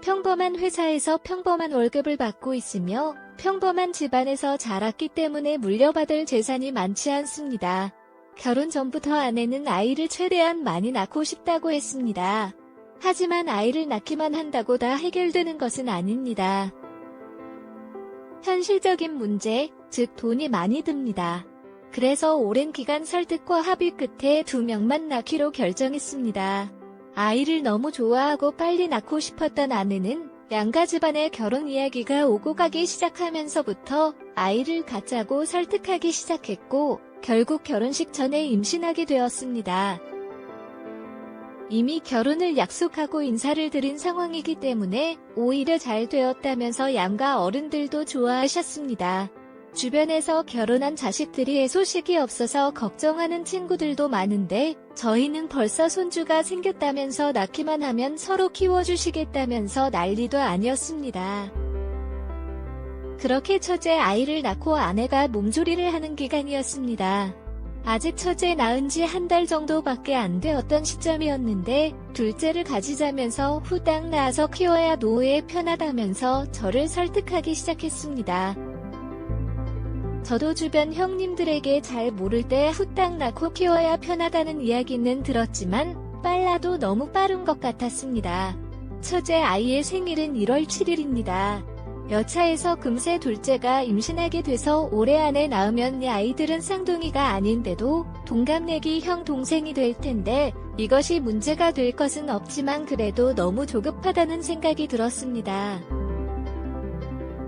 평범한 회사에서 평범한 월급을 받고 있으며 평범한 집안에서 자랐기 때문에 물려받을 재산이 많지 않습니다. 결혼 전부터 아내는 아이를 최대한 많이 낳고 싶다고 했습니다. 하지만 아이를 낳기만 한다고 다 해결되는 것은 아닙니다. 현실적인 문제, 즉 돈이 많이 듭니다. 그래서 오랜 기간 설득과 합의 끝에 2명만 낳기로 결정했습니다. 아이를 너무 좋아하고 빨리 낳고 싶었던 아내는 양가 집안의 결혼 이야기가 오고 가기 시작하면서부터 아이를 갖자고 설득하기 시작했고 결국 결혼식 전에 임신하게 되었습니다. 이미 결혼을 약속하고 인사를 드린 상황이기 때문에 오히려 잘 되었다면서 양가 어른들도 좋아하셨습니다. 주변에서 결혼한 자식들이 소식이 없어서 걱정하는 친구들도 많은데 저희는 벌써 손주가 생겼다면서 낳기만 하면 서로 키워주시겠다면서 난리도 아니었습니다. 그렇게 첫째 아이를 낳고 아내가 몸조리를 하는 기간이었습니다. 아직 첫째 낳은 지 한 달 정도밖에 안 되었던 시점이었는데 둘째를 가지자면서 후딱 낳아서 키워야 노후에 편하다면서 저를 설득하기 시작했습니다. 저도 주변 형님들에게 잘 모를 때 후딱 낳고 키워야 편하다는 이야기는 들었지만 빨라도 너무 빠른 것 같았습니다. 첫째 아이의 생일은 1월 7일입니다. 여차해서 금세 둘째가 임신하게 돼서 올해 안에 낳으면 이 아이들은 쌍둥이가 아닌데도 동갑내기 형 동생이 될 텐데 이것이 문제가 될 것은 없지만 그래도 너무 조급하다는 생각이 들었습니다.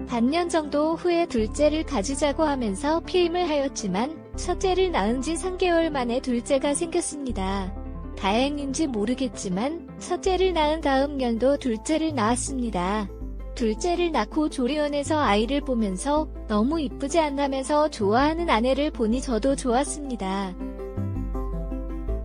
반년 정도 후에 둘째를 가지자고 하면서 피임을 하였지만 첫째를 낳은 지 3개월 만에 둘째가 생겼습니다. 다행인지 모르겠지만 첫째를 낳은 다음 연도 둘째를 낳았습니다. 둘째를 낳고 조리원에서 아이를 보면서 너무 이쁘지 않다면서 좋아하는 아내를 보니 저도 좋았습니다.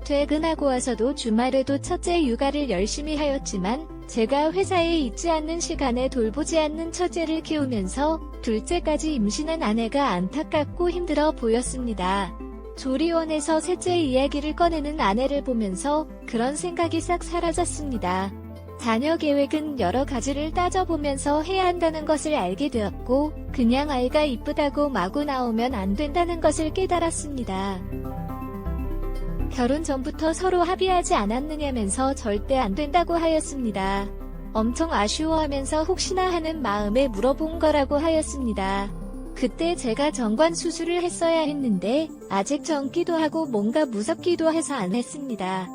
퇴근하고 와서도 주말에도 첫째 육아를 열심히 하였지만 제가 회사에 있지 않는 시간에 돌보지 않는 첫째를 키우면서 둘째까지 임신한 아내가 안타깝고 힘들어 보였습니다. 조리원에서 셋째 이야기를 꺼내는 아내를 보면서 그런 생각이 싹 사라졌습니다. 자녀 계획은 여러 가지를 따져보면서 해야 한다는 것을 알게 되었고 그냥 아이가 이쁘다고 마구 나오면 안 된다는 것을 깨달았습니다. 결혼 전부터 서로 합의하지 않았느냐면서 절대 안 된다고 하였습니다. 엄청 아쉬워하면서 혹시나 하는 마음에 물어본 거라고 하였습니다. 그때 제가 정관 수술을 했어야 했는데 아직 젊기도 하고 뭔가 무섭기도 해서 안 했습니다.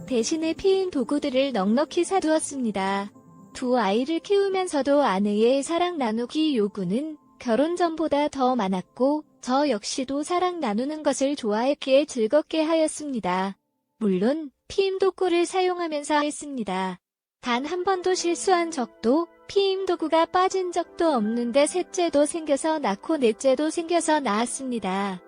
대신에 피임 도구들을 넉넉히 사두었습니다. 두 아이를 키우면서도 아내의 사랑 나누기 요구는 결혼 전보다 더 많았고 저 역시도 사랑 나누는 것을 좋아했기에 즐겁게 하였습니다. 물론 피임 도구를 사용하면서 했습니다. 단 한 번도 실수한 적도 피임 도구가 빠진 적도 없는데 셋째도 생겨서 낳고 넷째도 생겨서 낳았습니다.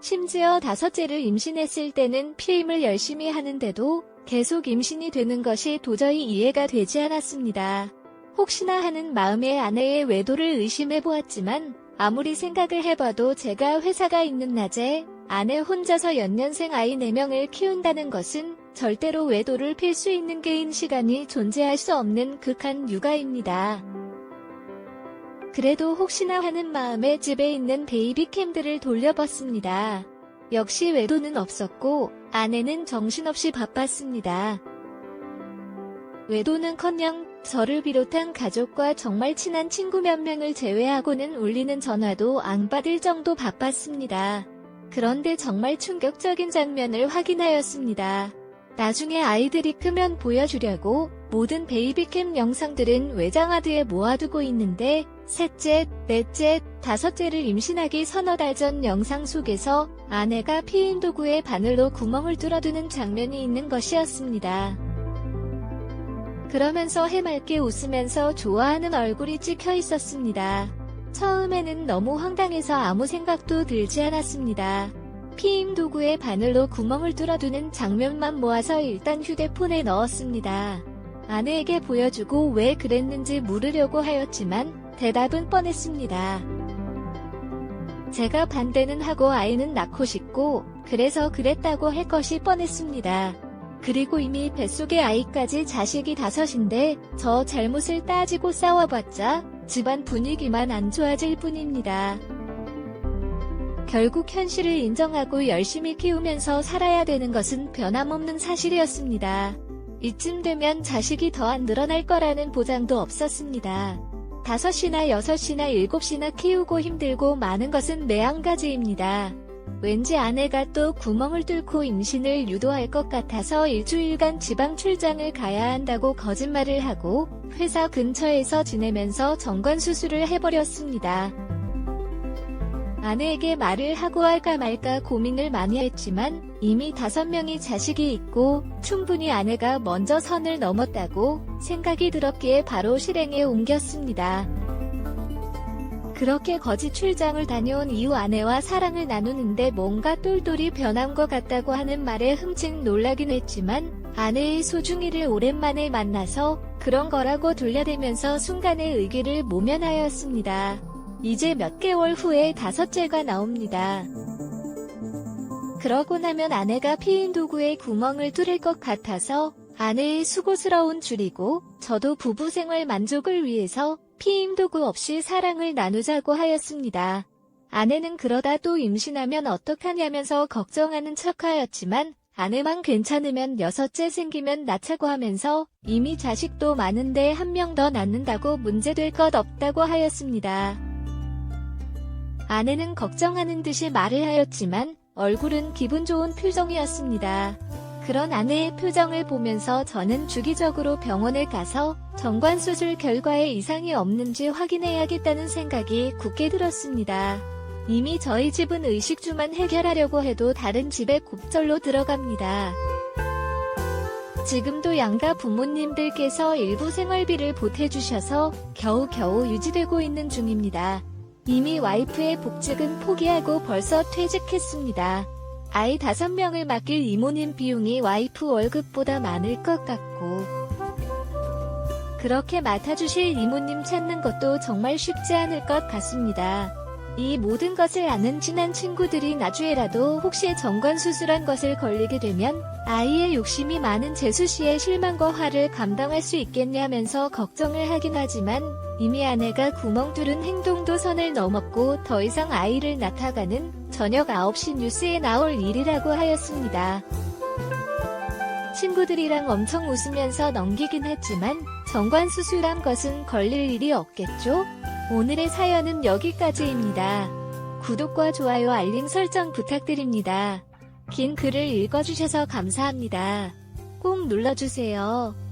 심지어 다섯째를 임신했을 때는 피임을 열심히 하는데도 계속 임신이 되는 것이 도저히 이해가 되지 않았습니다. 혹시나 하는 마음에 아내의 외도를 의심해보았지만 아무리 생각을 해봐도 제가 회사가 있는 낮에 아내 혼자서 연년생 아이 4명을 키운다는 것은 절대로 외도를 필 수 있는 개인 시간이 존재할 수 없는 극한 육아입니다. 그래도 혹시나 하는 마음에 집에 있는 베이비캠들을 돌려봤습니다. 역시 외도는 없었고 아내는 정신없이 바빴습니다. 외도는커녕 저를 비롯한 가족과 정말 친한 친구 몇 명을 제외하고는 울리는 전화도 안 받을 정도 바빴습니다. 그런데 정말 충격적인 장면을 확인하였습니다. 나중에 아이들이 크면 보여주려고 모든 베이비캠 영상들은 외장하드에 모아두고 있는데 셋째, 넷째, 다섯째를 임신하기 서너 달 전 영상 속에서 아내가 피임 도구에 바늘로 구멍을 뚫어두는 장면이 있는 것이었습니다. 그러면서 해맑게 웃으면서 좋아하는 얼굴이 찍혀 있었습니다. 처음에는 너무 황당해서 아무 생각도 들지 않았습니다. 피임 도구에 바늘로 구멍을 뚫어두는 장면만 모아서 일단 휴대폰에 넣었습니다. 아내에게 보여주고 왜 그랬는지 물으려고 하였지만 대답은 뻔했습니다. 제가 반대는 하고 아이는 낳고 싶고 그래서 그랬다고 할 것이 뻔했습니다. 그리고 이미 뱃속에 아이까지 자식이 5인데 저 잘못을 따지고 싸워봤자 집안 분위기만 안 좋아질 뿐입니다. 결국 현실을 인정하고 열심히 키우면서 살아야 되는 것은 변함없는 사실이었습니다. 이쯤 되면 자식이 더 안 늘어날 거라는 보장도 없었습니다. 5이나 6이나 7이나 키우고 힘들고 많은 것은 내 한 가지입니다. 왠지 아내가 또 구멍을 뚫고 임신을 유도할 것 같아서 일주일간 지방 출장을 가야 한다고 거짓말을 하고 회사 근처에서 지내면서 정관수술을 해버렸습니다. 아내에게 말을 하고 할까 말까 고민을 많이 했지만 이미 5명이 자식이 있고 충분히 아내가 먼저 선을 넘었다고 생각이 들었기에 바로 실행에 옮겼습니다. 그렇게 거짓 출장을 다녀온 이후 아내와 사랑을 나누는데 뭔가 똘똘이 변한 것 같다고 하는 말에 흠칫 놀라긴 했지만 아내의 소중이를 오랜만에 만나서 그런 거라고 돌려대면서 순간의 의기를 모면하였습니다. 이제 몇 개월 후에 5째가 나옵니다. 그러고 나면 아내가 피임 도구에 구멍을 뚫을 것 같아서 아내의 수고스러운 줄이고 저도 부부 생활 만족을 위해서 피임 도구 없이 사랑을 나누자고 하였습니다. 아내는 그러다 또 임신하면 어떡하냐면서 걱정하는 척하였지만 아내만 괜찮으면 6째 생기면 낳자고 하면서 이미 자식도 많은데 1명 더 낳는다고 문제될 것 없다고 하였습니다. 아내는 걱정하는 듯이 말을 하였지만 얼굴은 기분 좋은 표정이었습니다. 그런 아내의 표정을 보면서 저는 주기적으로 병원에 가서 정관수술 결과에 이상이 없는지 확인해야겠다는 생각이 굳게 들었습니다. 이미 저희 집은 의식주만 해결하려고 해도 다른 집에 곱절로 들어갑니다. 지금도 양가 부모님들께서 일부 생활비를 보태주셔서 겨우겨우 유지되고 있는 중입니다. 이미 와이프의 복직은 포기하고 벌써 퇴직했습니다. 아이 5명을 맡길 이모님 비용이 와이프 월급보다 많을 것 같고 그렇게 맡아주실 이모님 찾는 것도 정말 쉽지 않을 것 같습니다. 이 모든 것을 아는 친한 친구들이 나중에라도 혹시 정관수술한 것을 걸리게 되면 아이의 욕심이 많은 재수씨의 실망과 화를 감당할 수 있겠냐면서 걱정을 하긴 하지만 이미 아내가 구멍 뚫은 행동도 선을 넘었고 더 이상 아이를 낳다가는 저녁 9시 뉴스에 나올 일이라고 하였습니다. 친구들이랑 엄청 웃으면서 넘기긴 했지만 정관수술한 것은 걸릴 일이 없겠죠? 오늘의 사연은 여기까지입니다. 구독과 좋아요 알림 설정 부탁드립니다. 긴 글을 읽어주셔서 감사합니다. 꼭 눌러주세요.